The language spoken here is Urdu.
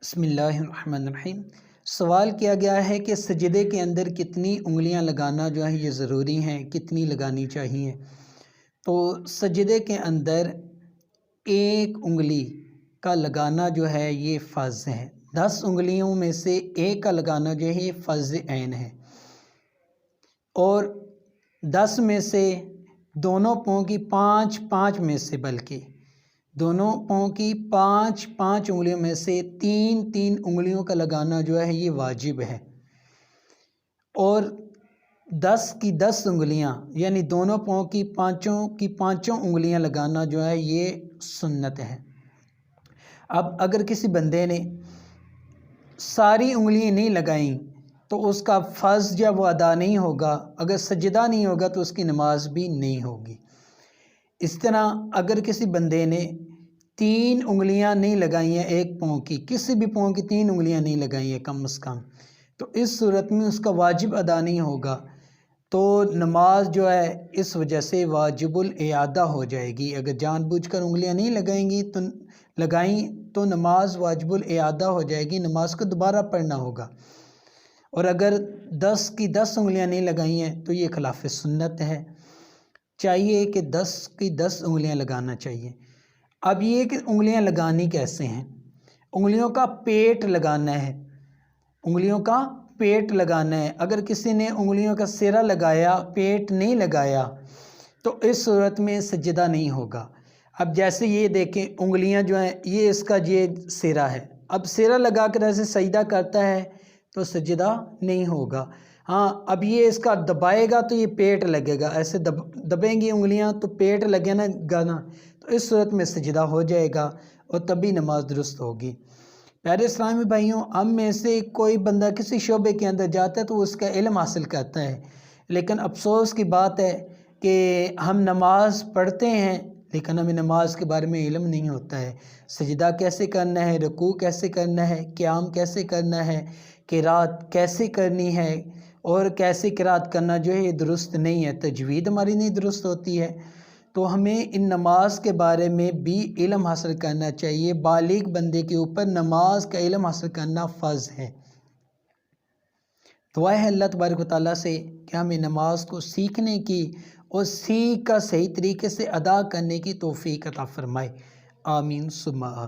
بسم اللہ الرحمن الرحیم۔ سوال کیا گیا ہے کہ سجدے کے اندر کتنی انگلیاں لگانا جو ہے یہ ضروری ہیں، کتنی لگانی چاہیے۔ تو سجدے کے اندر ایک انگلی کا لگانا جو ہے یہ فرض ہے۔ 10 انگلیوں میں سے ایک کا لگانا جو ہے یہ فرض عین ہے، اور 10 میں سے دونوں پاؤں کی 5 میں سے بلکہ دونوں پاؤں کی 5 انگلیوں میں سے 3 انگلیوں کا لگانا جو ہے یہ واجب ہے، اور 10 کی 10 انگلیاں یعنی دونوں پاؤں کی 5 انگلیاں لگانا جو ہے یہ سنت ہے۔ اب اگر کسی بندے نے ساری انگلیاں نہیں لگائیں تو اس کا فرض جب وہ ادا نہیں ہوگا، اگر سجدہ نہیں ہوگا تو اس کی نماز بھی نہیں ہوگی۔ اس طرح اگر کسی بندے نے 3 انگلیاں نہیں لگائی ہیں ایک پاؤں کی، کسی بھی پاؤں کی 3 انگلیاں نہیں لگائی ہیں کم از کم، تو اس صورت میں اس کا واجب ادا نہیں ہوگا، تو نماز جو ہے اس وجہ سے واجب الاعادہ ہو جائے گی۔ اگر جان بوجھ کر انگلیاں نہیں لگائیں تو نماز واجب الاعادہ ہو جائے گی، نماز کو دوبارہ پڑھنا ہوگا۔ اور اگر 10 کی 10 انگلیاں نہیں لگائی ہیں تو یہ خلاف سنت ہے، چاہیے کہ 10 کی 10 انگلیاں لگانا چاہیے۔ اب یہ کہ انگلیاں لگانی کیسے ہیں؟ انگلیوں کا پیٹ لگانا ہے، انگلیوں کا پیٹ لگانا ہے۔ اگر کسی نے انگلیوں کا سرا لگایا، پیٹ نہیں لگایا، تو اس صورت میں سجدہ نہیں ہوگا۔ اب جیسے یہ دیکھیں انگلیاں جو ہیں یہ اس کا یہ سرا ہے، اب سرا لگا کر ایسے سجدہ کرتا ہے تو سجدہ نہیں ہوگا۔ ہاں اب یہ اس کا دبائے گا تو یہ پیٹ لگے گا، ایسے دبیں گی انگلیاں تو پیٹ لگے گا، تو اس صورت میں سجدہ ہو جائے گا اور تبھی نماز درست ہوگی۔ پیارے اسلامی بھائیوں، ہم میں سے کوئی بندہ کسی شعبے کے اندر جاتا ہے تو اس کا علم حاصل کرتا ہے، لیکن افسوس کی بات ہے کہ ہم نماز پڑھتے ہیں لیکن ہمیں نماز کے بارے میں علم نہیں ہوتا ہے۔ سجدہ کیسے کرنا ہے، رکوع کیسے کرنا ہے، قیام کیسے کرنا ہے، قرات کیسے کرنی ہے، اور کیسے قرات کرنا جو ہے یہ درست نہیں ہے، تجوید ہماری نہیں درست ہوتی ہے۔ تو ہمیں ان نماز کے بارے میں بھی علم حاصل کرنا چاہیے۔ بالغ بندے کے اوپر نماز کا علم حاصل کرنا فرض ہے۔ دعا ہے اللہ تبارک و تعالیٰ سے کہ ہمیں نماز کو سیکھنے کی اور سیکھ کا صحیح طریقے سے ادا کرنے کی توفیق عطا فرمائے۔ آمین ثم آمین۔